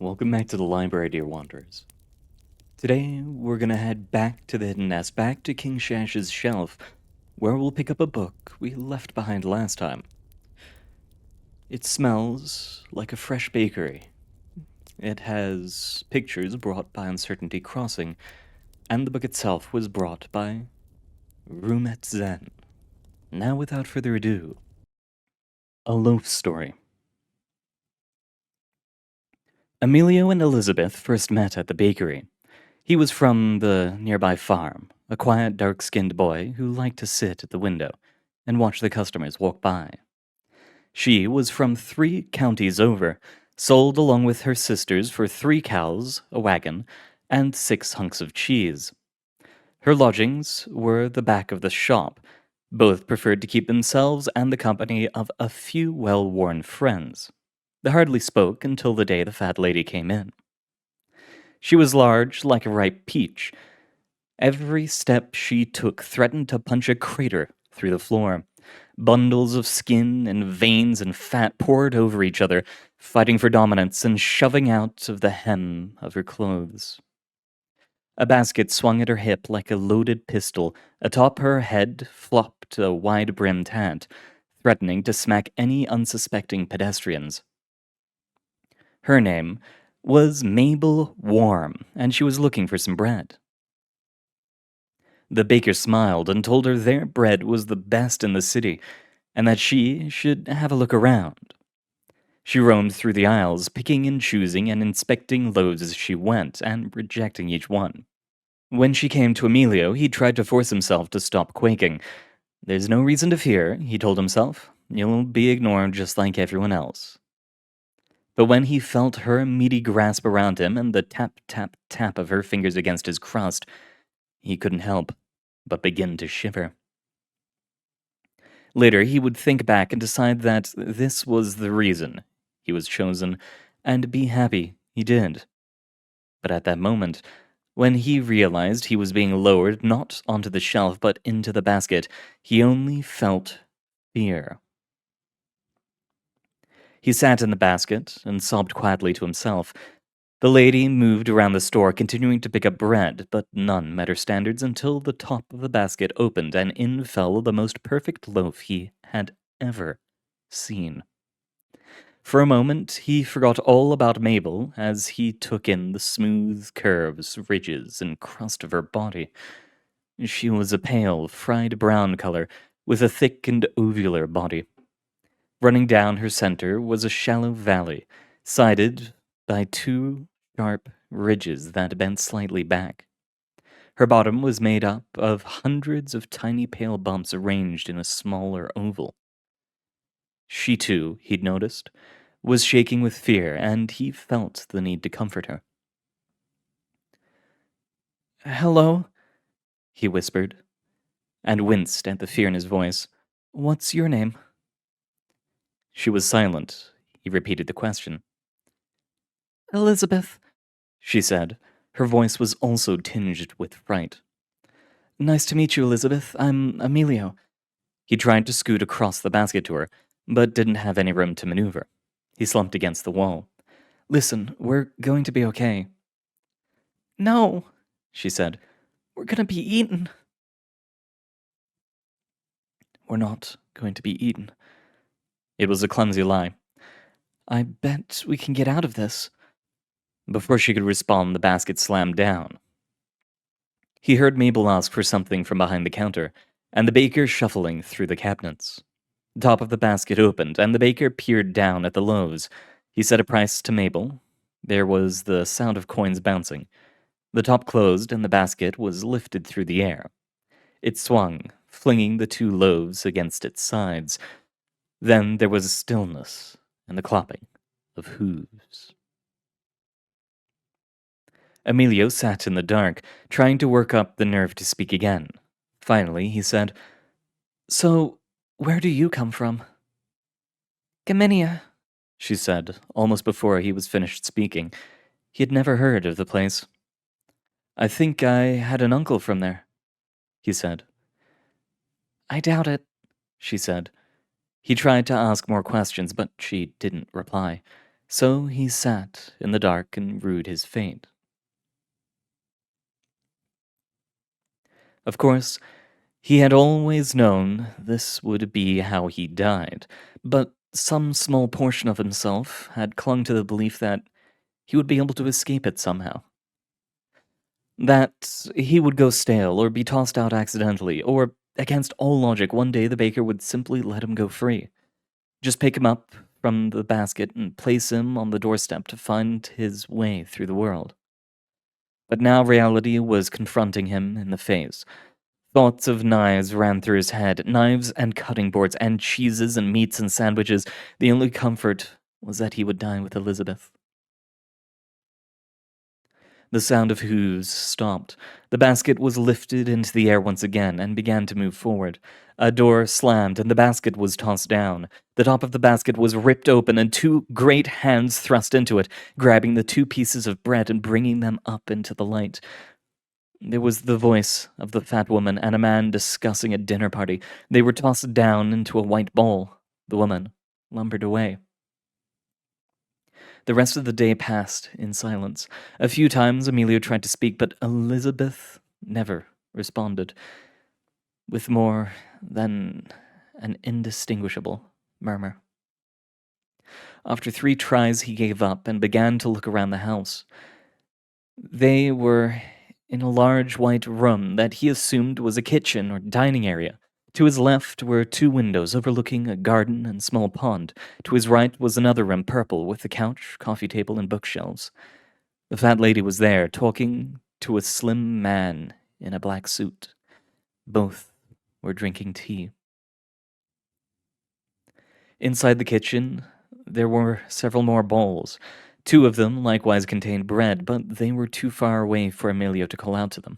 Welcome back to the library, dear wanderers. Today, we're gonna head back to the hidden nest, back to King Shash's shelf, where we'll pick up a book we left behind last time. It smells like a fresh bakery. It has pictures brought by Uncertainty Crossing, and the book itself was brought by Roomet Zen. Now, without further ado, A Loaf Story. Emilio and Elizabeth first met at the bakery. He was from the nearby farm, a quiet, dark-skinned boy who liked to sit at the window and watch the customers walk by. She was from 3 counties over, sold along with her sisters for 3 cows, a wagon, and 6 hunks of cheese. Her lodgings were the back of the shop. Both preferred to keep themselves and the company of a few well-worn friends. They hardly spoke until the day the fat lady came in. She was large like a ripe peach. Every step she took threatened to punch a crater through the floor. Bundles of skin and veins and fat poured over each other, fighting for dominance and shoving out of the hem of her clothes. A basket swung at her hip like a loaded pistol. Atop her head flopped a wide-brimmed hat, threatening to smack any unsuspecting pedestrians. Her name was Mabel Warm, and she was looking for some bread. The baker smiled and told her their bread was the best in the city, and that she should have a look around. She roamed through the aisles, picking and choosing and inspecting loaves as she went, and rejecting each one. When she came to Emilio, he tried to force himself to stop quaking. There's no reason to fear, he told himself. You'll be ignored just like everyone else. But when he felt her meaty grasp around him and the tap, tap, tap of her fingers against his crust, he couldn't help but begin to shiver. Later, he would think back and decide that this was the reason he was chosen, and be happy he did. But at that moment, when he realized he was being lowered not onto the shelf but into the basket, he only felt fear. He sat in the basket and sobbed quietly to himself. The lady moved around the store, continuing to pick up bread, but none met her standards until the top of the basket opened and in fell the most perfect loaf he had ever seen. For a moment, he forgot all about Mabel as he took in the smooth curves, ridges, and crust of her body. She was a pale, fried brown color, with a thick and ovular body. Running down her center was a shallow valley, sided by 2 sharp ridges that bent slightly back. Her bottom was made up of hundreds of tiny pale bumps arranged in a smaller oval. She too, he'd noticed, was shaking with fear, and he felt the need to comfort her. "Hello," he whispered, and winced at the fear in his voice. "What's your name?" She was silent. He repeated the question. "Elizabeth," she said. Her voice was also tinged with fright. "Nice to meet you, Elizabeth. I'm Emilio." He tried to scoot across the basket to her, but didn't have any room to maneuver. He slumped against the wall. "Listen, we're going to be okay." "No," she said. "We're gonna be eaten." "We're not going to be eaten." It was a clumsy lie. "I bet we can get out of this." Before she could respond, the basket slammed down. He heard Mabel ask for something from behind the counter, and the baker shuffling through the cabinets. The top of the basket opened, and the baker peered down at the loaves. He said a price to Mabel. There was the sound of coins bouncing. The top closed, and the basket was lifted through the air. It swung, flinging the 2 loaves against its sides. Then there was a stillness and the clopping of hooves. Emilio sat in the dark, trying to work up the nerve to speak again. Finally, he said, "So, where do you come from?" "Gaminia," she said, almost before he was finished speaking. He had never heard of the place. "I think I had an uncle from there," he said. "I doubt it," she said. He tried to ask more questions, but she didn't reply. So he sat in the dark and rued his fate. Of course, he had always known this would be how he died, but some small portion of himself had clung to the belief that he would be able to escape it somehow. That he would go stale or be tossed out accidentally, or against all logic, one day the baker would simply let him go free. Just pick him up from the basket and place him on the doorstep to find his way through the world. But now reality was confronting him in the face. Thoughts of knives ran through his head, knives and cutting boards, and cheeses and meats and sandwiches. The only comfort was that he would dine with Elizabeth. The sound of hooves stopped. The basket was lifted into the air once again and began to move forward. A door slammed and the basket was tossed down. The top of the basket was ripped open and two great hands thrust into it, grabbing the two pieces of bread and bringing them up into the light. There was the voice of the fat woman and a man discussing a dinner party. They were tossed down into a white bowl. The woman lumbered away. The rest of the day passed in silence. A few times Emilio tried to speak, but Elizabeth never responded, with more than an indistinguishable murmur. After 3 tries, he gave up and began to look around the house. They were in a large white room that he assumed was a kitchen or dining area. To his left were 2 windows overlooking a garden and small pond. To his right was another room, purple, with a couch, coffee table, and bookshelves. The fat lady was there, talking to a slim man in a black suit. Both were drinking tea. Inside the kitchen, there were several more bowls. 2 of them likewise contained bread, but they were too far away for Emilio to call out to them.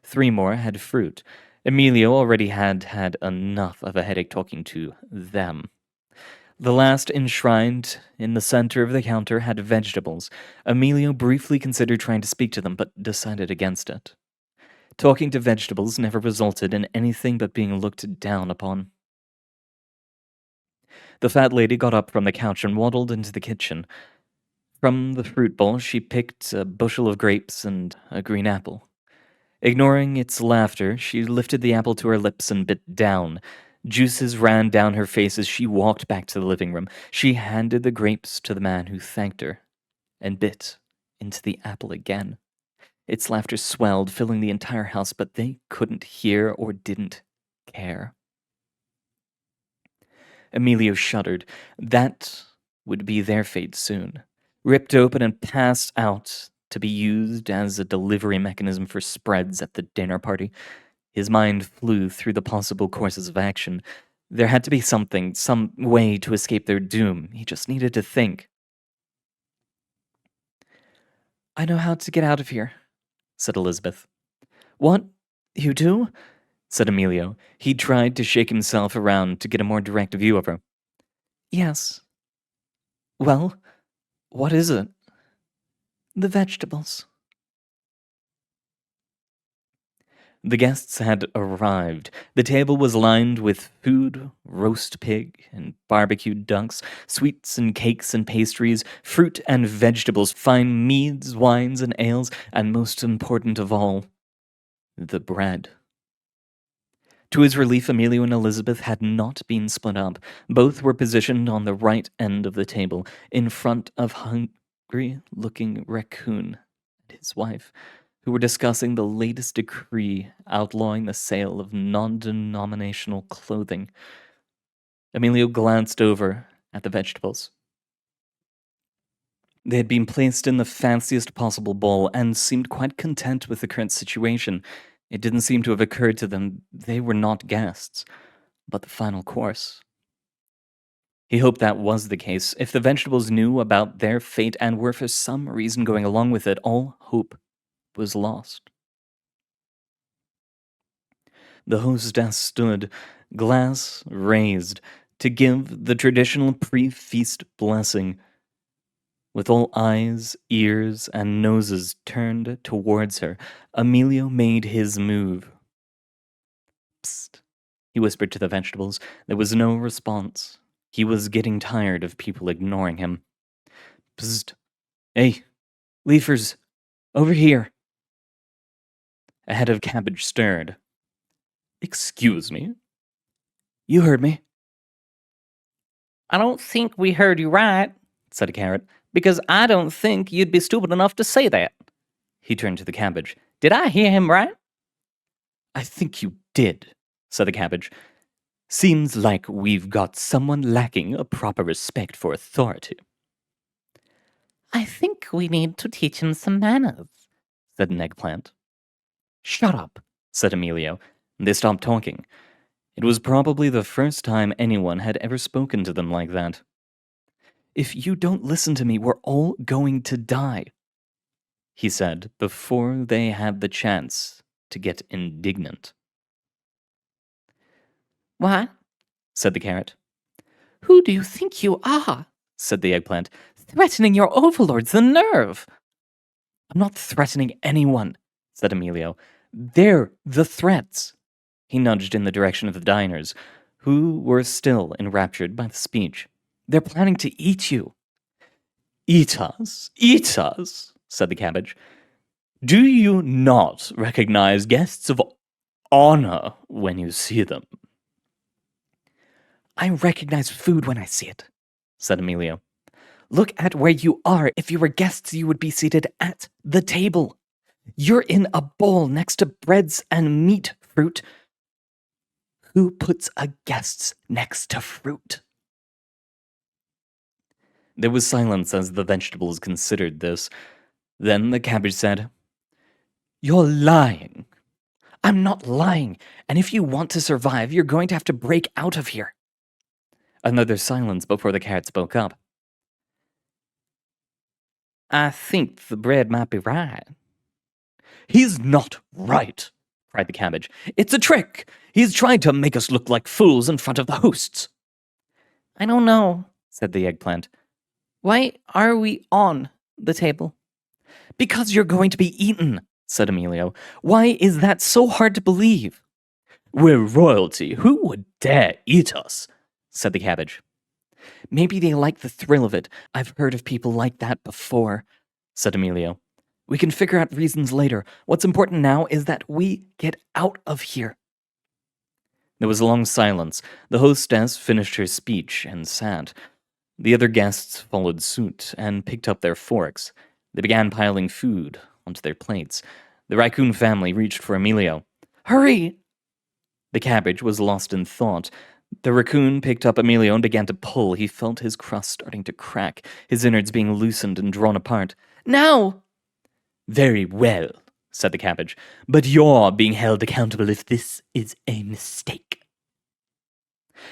3 more had fruit. Emilio already had had enough of a headache talking to them. The last enshrined in the center of the counter had vegetables. Emilio briefly considered trying to speak to them, but decided against it. Talking to vegetables never resulted in anything but being looked down upon. The fat lady got up from the couch and waddled into the kitchen. From the fruit bowl, she picked a bushel of grapes and a green apple. Ignoring its laughter, she lifted the apple to her lips and bit down. Juices ran down her face as she walked back to the living room. She handed the grapes to the man who thanked her and bit into the apple again. Its laughter swelled, filling the entire house, but they couldn't hear or didn't care. Emilio shuddered. That would be their fate soon. Ripped open and passed out to be used as a delivery mechanism for spreads at the dinner party. His mind flew through the possible courses of action. There had to be something, some way to escape their doom. He just needed to think. "I know how to get out of here," said Elizabeth. "What? You do?" said Emilio. He tried to shake himself around to get a more direct view of her. "Yes." "Well, what is it?" "The vegetables." The guests had arrived. The table was lined with food, roast pig and barbecued ducks, sweets and cakes and pastries, fruit and vegetables, fine meads, wines and ales, and most important of all, the bread. To his relief, Emilio and Elizabeth had not been split up. Both were positioned on the right end of the table, in front of hungry-looking Raccoon and his wife, who were discussing the latest decree outlawing the sale of non-denominational clothing. Emilio glanced over at the vegetables. They had been placed in the fanciest possible bowl and seemed quite content with the current situation. It didn't seem to have occurred to them they were not guests, but the final course. He hoped that was the case. If the vegetables knew about their fate and were for some reason going along with it, all hope was lost. The hostess stood, glass raised, to give the traditional pre-feast blessing. With all eyes, ears, and noses turned towards her, Emilio made his move. "Psst," he whispered to the vegetables. There was no response. He was getting tired of people ignoring him. Psst. Hey, leafers, over here. A head of cabbage stirred. Excuse me? You heard me. I don't think we heard you right, Said a carrot. because I don't think you'd be stupid enough to say that. He turned to the cabbage. Did I hear him right? I think you did, said the cabbage. Seems like we've got someone lacking a proper respect for authority. I think we need to teach him some manners, said an eggplant. Shut up, said Emilio. They stopped talking. It was probably the first time anyone had ever spoken to them like that. If you don't listen to me, we're all going to die, he said before they had the chance to get indignant. What? Said the carrot. Who do you think you are? Said the eggplant. Threatening your overlords, the nerve! I'm not threatening anyone, said Emilio. They're the threats. He nudged in the direction of the diners, who were still enraptured by the speech. They're planning to eat you. Eat us? Eat us? Said the cabbage. Do you not recognize guests of honor when you see them? I recognize food when I see it, said Emilio. Look at where you are. If you were guests, you would be seated at the table. You're in a bowl next to breads and meat, fruit. Who puts a guest next to fruit? There was silence as the vegetables considered this. Then the cabbage said, You're lying. I'm not lying, and if you want to survive, you're going to have to break out of here. Another silence before the carrot spoke up. I think the bread might be right. He's not right, cried the cabbage. It's a trick. He's trying to make us look like fools in front of the hosts. I don't know, said the eggplant. Why are we on the table? Because you're going to be eaten, said Emilio. Why is that so hard to believe? We're royalty. Who would dare eat us? Said the cabbage. Maybe they like the thrill of it. I've heard of people like that before, said Emilio. We can figure out reasons later. What's important now is that we get out of here. There was a long silence. The hostess finished her speech and sat. The other guests followed suit and picked up their forks. They began piling food onto their plates. The raccoon family reached for Emilio. Hurry! The cabbage was lost in thought. The raccoon picked up Emilio and began to pull. He felt his crust starting to crack, his innards being loosened and drawn apart. Now! Very well, said the cabbage, but you're being held accountable if this is a mistake.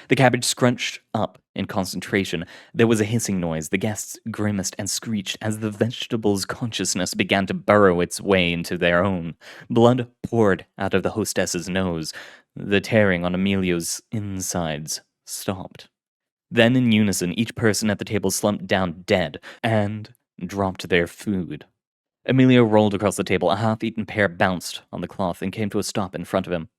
The cabbage scrunched up in concentration. There was a hissing noise. The guests grimaced and screeched as the vegetable's consciousness began to burrow its way into their own. Blood poured out of the hostess's nose. The tearing on Emilio's insides stopped. Then, in unison, each person at the table slumped down dead and dropped their food. Emilio rolled across the table. A half-eaten pear bounced on the cloth and came to a stop in front of him.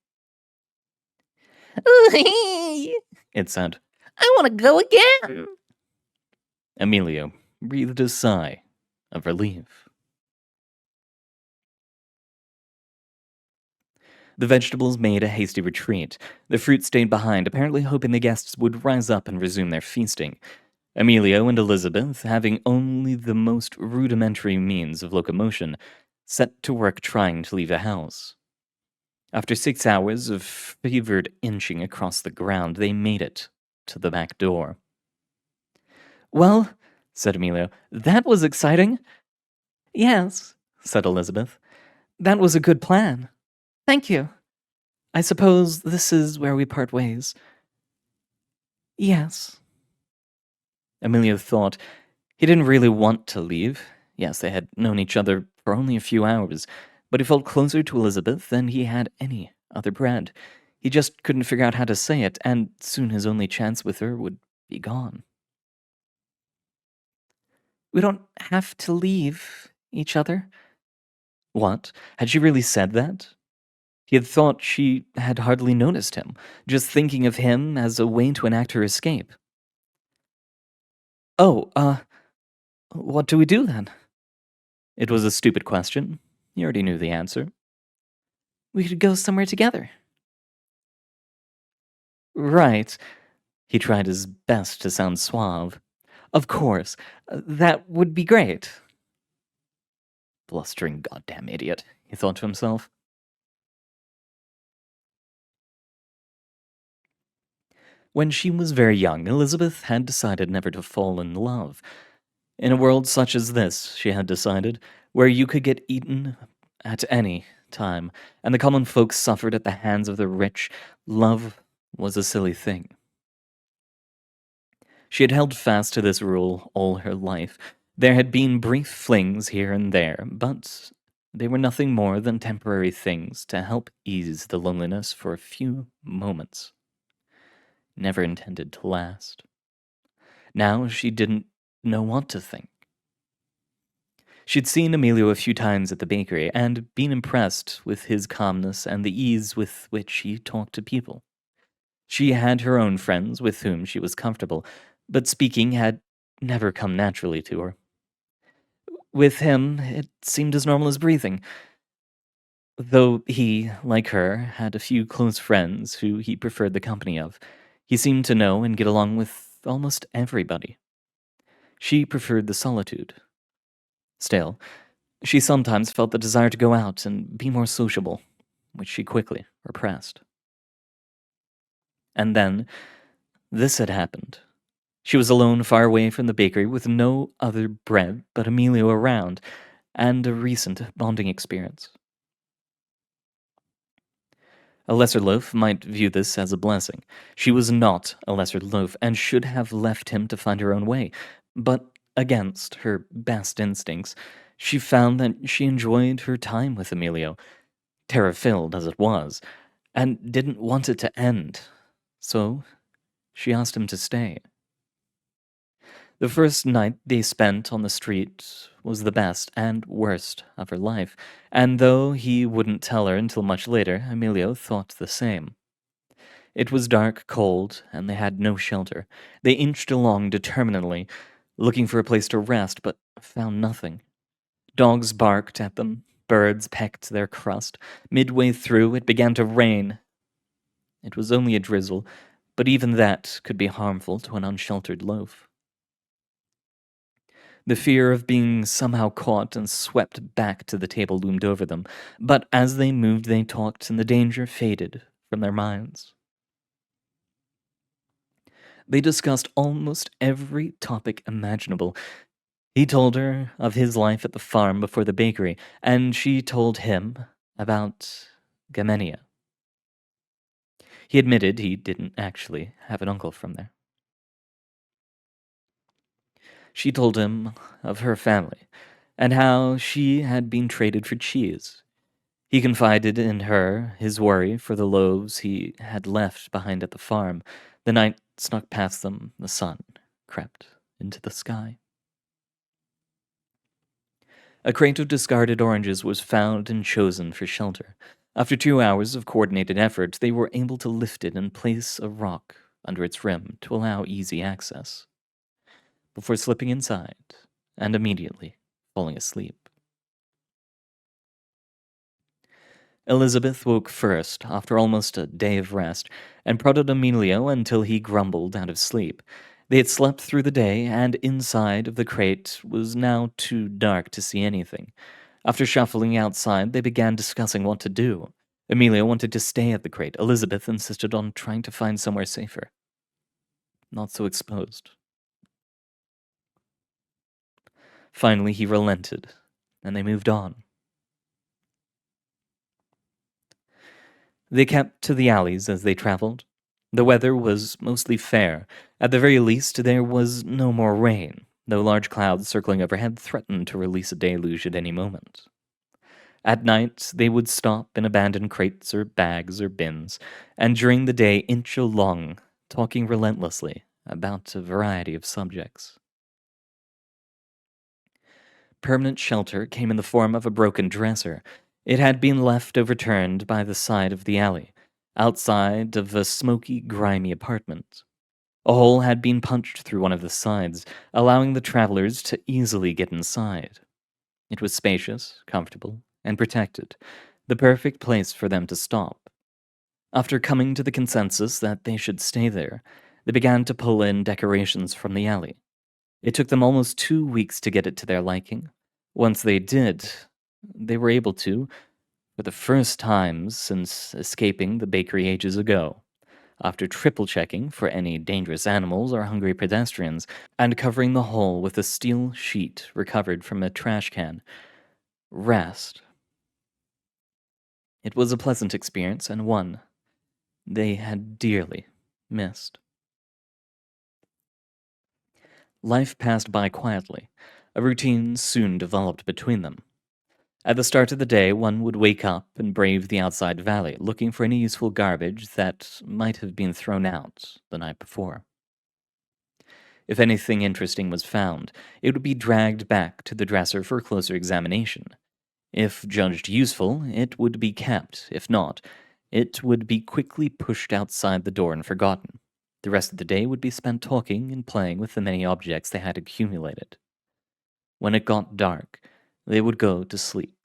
It said. I want to go again. Emilio breathed a sigh of relief. The vegetables made a hasty retreat. The fruit stayed behind, apparently hoping the guests would rise up and resume their feasting. Emilio and Elizabeth, having only the most rudimentary means of locomotion, set to work trying to leave the house. After 6 hours of fevered inching across the ground, they made it to the back door. Well, said Emilio, that was exciting. Yes, said Elizabeth. That was a good plan. Thank you. I suppose this is where we part ways. Yes. Emilio thought. He didn't really want to leave. Yes, they had known each other for only a few hours, but he felt closer to Elizabeth than he had any other friend. He just couldn't figure out how to say it, and soon his only chance with her would be gone. We don't have to leave each other. What? Had she really said that? He had thought she had hardly noticed him, just thinking of him as a way to enact her escape. What do we do then? It was a stupid question. You already knew the answer. We could go somewhere together. Right. He tried his best to sound suave. Of course. That would be great. Blustering goddamn idiot, he thought to himself. When she was very young, Elizabeth had decided never to fall in love. In a world such as this, she had decided, where you could get eaten at any time, and the common folk suffered at the hands of the rich, love was a silly thing. She had held fast to this rule all her life. There had been brief flings here and there, but they were nothing more than temporary things to help ease the loneliness for a few moments. Never intended to last. Now she didn't know what to think. She'd seen Emilio a few times at the bakery and been impressed with his calmness and the ease with which he talked to people. She had her own friends with whom she was comfortable, but speaking had never come naturally to her. With him, it seemed as normal as breathing. Though he, like her, had a few close friends who he preferred the company of, he seemed to know and get along with almost everybody. She preferred the solitude. Still, she sometimes felt the desire to go out and be more sociable, which she quickly repressed. And then, this had happened. She was alone far away from the bakery with no other bread but Emilio around, and a recent bonding experience. A lesser loaf might view this as a blessing. She was not a lesser loaf and should have left him to find her own way. But against her best instincts, she found that she enjoyed her time with Emilio, terror-filled as it was, and didn't want it to end. So she asked him to stay. The first night they spent on the street was the best and worst of her life, and though he wouldn't tell her until much later, Emilio thought the same. It was dark, cold, and they had no shelter. They inched along determinedly, looking for a place to rest, but found nothing. Dogs barked at them, birds pecked their crust. Midway through, it began to rain. It was only a drizzle, but even that could be harmful to an unsheltered loaf. The fear of being somehow caught and swept back to the table loomed over them, but as they moved they talked and the danger faded from their minds. They discussed almost every topic imaginable. He told her of his life at the farm before the bakery, and she told him about Gamenia. He admitted he didn't actually have an uncle from there. She told him of her family, and how she had been traded for cheese. He confided in her his worry for the loaves he had left behind at the farm. The night snuck past them, the sun crept into the sky. A crate of discarded oranges was found and chosen for shelter. After 2 hours of coordinated effort, they were able to lift it and place a rock under its rim to allow easy access, before slipping inside and immediately falling asleep. Elizabeth woke first after almost a day of rest and prodded Emilio until he grumbled out of sleep. They had slept through the day, and inside of the crate was now too dark to see anything. After shuffling outside, they began discussing what to do. Emilio wanted to stay at the crate. Elizabeth insisted on trying to find somewhere safer, not so exposed. Finally, he relented, and they moved on. They kept to the alleys as they traveled. The weather was mostly fair. At the very least, there was no more rain, though large clouds circling overhead threatened to release a deluge at any moment. At night, they would stop in abandoned crates or bags or bins, and during the day inch along, talking relentlessly about a variety of subjects. Permanent shelter came in the form of a broken dresser. It had been left overturned by the side of the alley, outside of a smoky, grimy apartment. A hole had been punched through one of the sides, allowing the travelers to easily get inside. It was spacious, comfortable, and protected, the perfect place for them to stop. After coming to the consensus that they should stay there, they began to pull in decorations from the alley. It took them almost 2 weeks to get it to their liking. Once they did, they were able to, for the first time since escaping the bakery ages ago, after triple checking for any dangerous animals or hungry pedestrians, and covering the hole with a steel sheet recovered from a trash can. Rest. It was a pleasant experience, and one they had dearly missed. Life passed by quietly. A routine soon developed between them. At the start of the day, one would wake up and brave the outside valley, looking for any useful garbage that might have been thrown out the night before. If anything interesting was found, it would be dragged back to the dresser for closer examination. If judged useful, it would be kept. If not, it would be quickly pushed outside the door and forgotten. The rest of the day would be spent talking and playing with the many objects they had accumulated. When it got dark, they would go to sleep.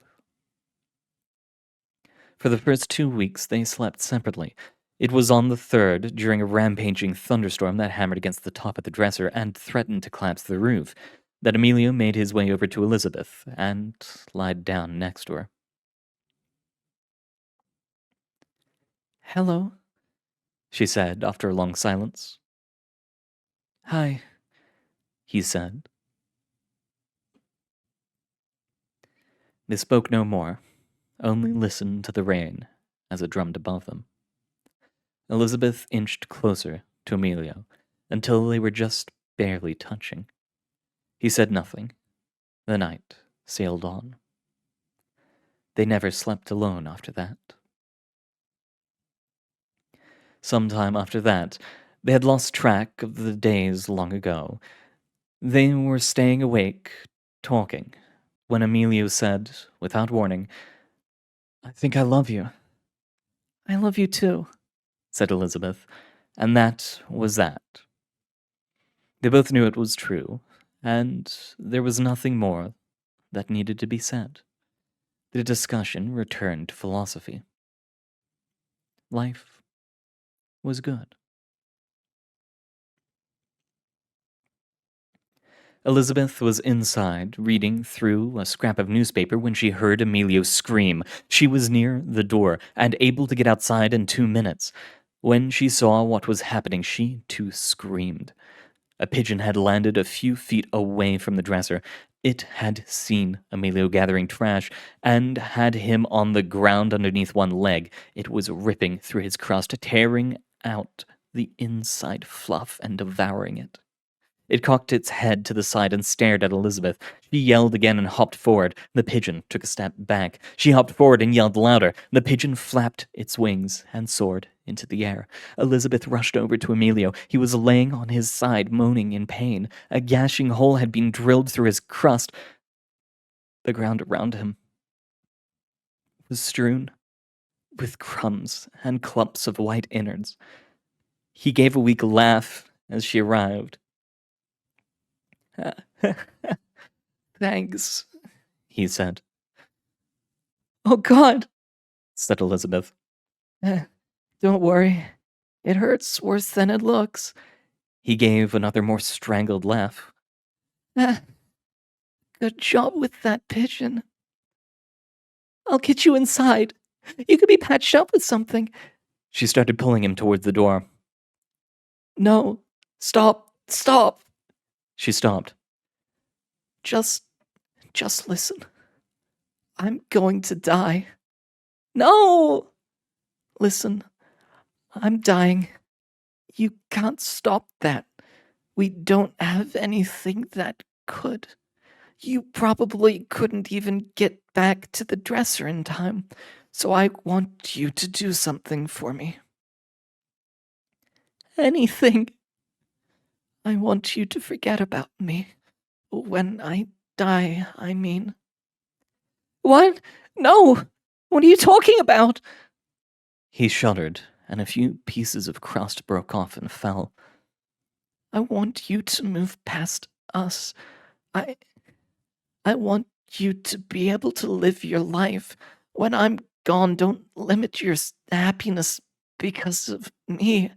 For the first 2 weeks, they slept separately. It was on the third, during a rampaging thunderstorm that hammered against the top of the dresser and threatened to collapse the roof, that Emilio made his way over to Elizabeth and lied down next to her. "Hello," she said after a long silence. "Hi," he said. They spoke no more, only listened to the rain as it drummed above them. Elizabeth inched closer to Emilio until they were just barely touching. He said nothing. The night sailed on. They never slept alone after that. Sometime after that, they had lost track of the days long ago. They were staying awake, talking, when Emilio said, without warning, "I think I love you." "I love you too," said Elizabeth, and that was that. They both knew it was true, and there was nothing more that needed to be said. The discussion returned to philosophy. Life was good. Elizabeth was inside, reading through a scrap of newspaper when she heard Emilio scream. She was near the door and able to get outside in 2 minutes. When she saw what was happening, she too screamed. A pigeon had landed a few feet away from the dresser. It had seen Emilio gathering trash and had him on the ground underneath one leg. It was ripping through his crust, tearing out the inside fluff and devouring it. It cocked its head to the side and stared at Elizabeth. She yelled again and hopped forward. The pigeon took a step back. She hopped forward and yelled louder. The pigeon flapped its wings and soared into the air. Elizabeth rushed over to Emilio. He was laying on his side, moaning in pain. A gashing hole had been drilled through his crust. The ground around him was strewn with crumbs and clumps of white innards. He gave a weak laugh as she arrived. "Thanks," he said. "Oh, God," said Elizabeth. "Don't worry. It hurts worse than it looks." He gave another more strangled laugh. "Good job with that pigeon. I'll get you inside. You could be patched up with something." She started pulling him towards the door. "No. Stop. Stop." She stopped. Just listen. I'm going to die." "No!" "Listen, I'm dying. You can't stop that. We don't have anything that could. You probably couldn't even get back to the dresser in time, so I want you to do something for me." "Anything." "I want you to forget about me. When I die, I mean." "What? No! What are you talking about?" He shuddered, and a few pieces of crust broke off and fell. I want you to move past us. I want you to be able to live your life. When I'm gone, don't limit your happiness because of me.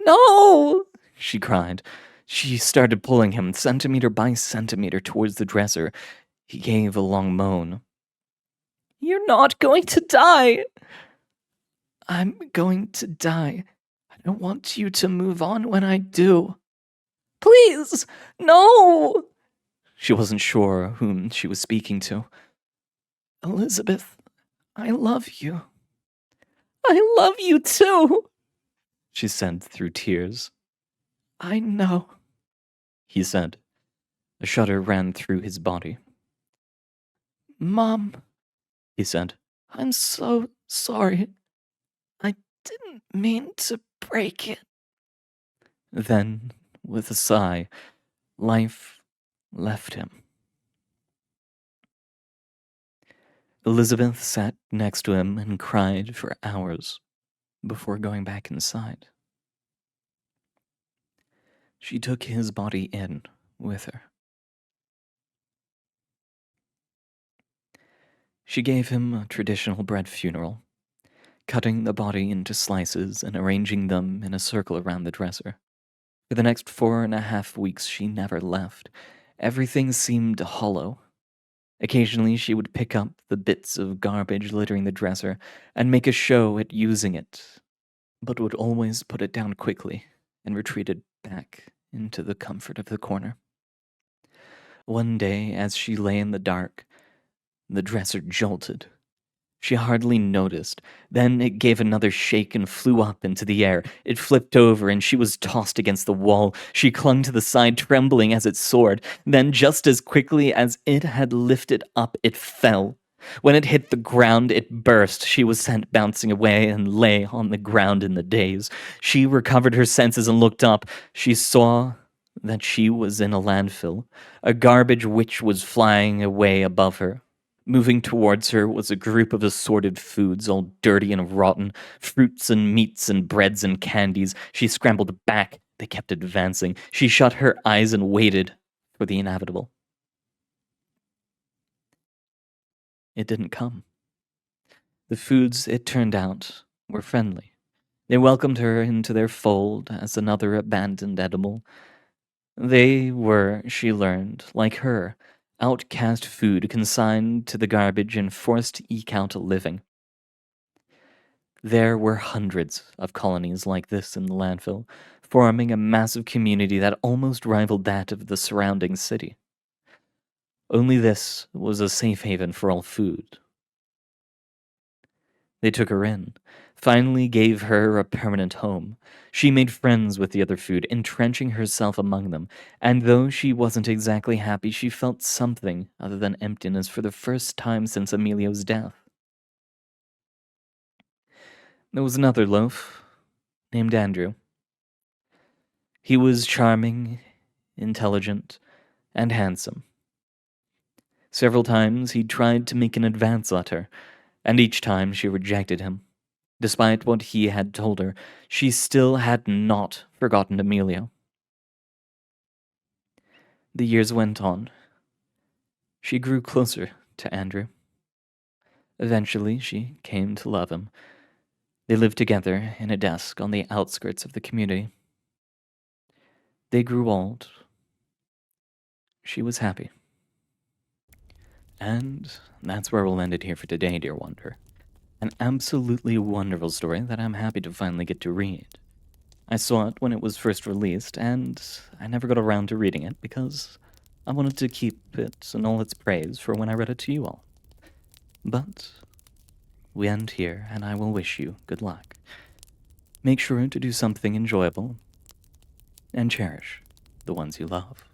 No! She cried. She started pulling him centimeter by centimeter towards the dresser. He gave a long moan. You're not going to die. I'm going to die. I don't want you to move on when I do. Please, no! She wasn't sure whom she was speaking to. Elizabeth, I love you. I love you too, She said through tears. I know, He said. A shudder ran through his body. Mom, He said. I'm so sorry. I didn't mean to break it. Then, with a sigh, life left him. Elizabeth sat next to him and cried for hours before going back inside. She took his body in with her. She gave him a traditional bread funeral, cutting the body into slices and arranging them in a circle around the dresser. For the next 4.5 weeks, she never left. Everything seemed hollow. Occasionally, she would pick up the bits of garbage littering the dresser and make a show at using it, but would always put it down quickly and retreated back into the comfort of the corner. One day, as she lay in the dark, the dresser jolted. She hardly noticed. Then it gave another shake and flew up into the air. It flipped over and she was tossed against the wall. She clung to the side, trembling as it soared. Then, just as quickly as it had lifted up, it fell. When it hit the ground, it burst. She was sent bouncing away and lay on the ground in the daze. She recovered her senses and looked up. She saw that she was in a landfill. A garbage witch was flying away above her. Moving towards her was a group of assorted foods, all dirty and rotten, fruits and meats and breads and candies. She scrambled back. They kept advancing. She shut her eyes and waited for the inevitable. It didn't come. The foods, it turned out, were friendly. They welcomed her into their fold as another abandoned edible. They were, she learned, like her, outcast food consigned to the garbage and forced to eke out a living. There were hundreds of colonies like this in the landfill, forming a massive community that almost rivaled that of the surrounding city. Only this was a safe haven for all food. They took her in, finally gave her a permanent home. She made friends with the other food, entrenching herself among them, and though she wasn't exactly happy, she felt something other than emptiness for the first time since Emilio's death. There was another loaf, named Andrew. He was charming, intelligent, and handsome. Several times he tried to make an advance at her, and each time she rejected him. Despite what he had told her, she still had not forgotten Emilio. The years went on. She grew closer to Andrew. Eventually, she came to love him. They lived together in a desk on the outskirts of the community. They grew old. She was happy. And that's where we'll end it here for today, dear Wonder. An absolutely wonderful story that I'm happy to finally get to read. I saw it when it was first released, and I never got around to reading it because I wanted to keep it in all its praise for when I read it to you all. But we end here, and I will wish you good luck. Make sure to do something enjoyable, and cherish the ones you love.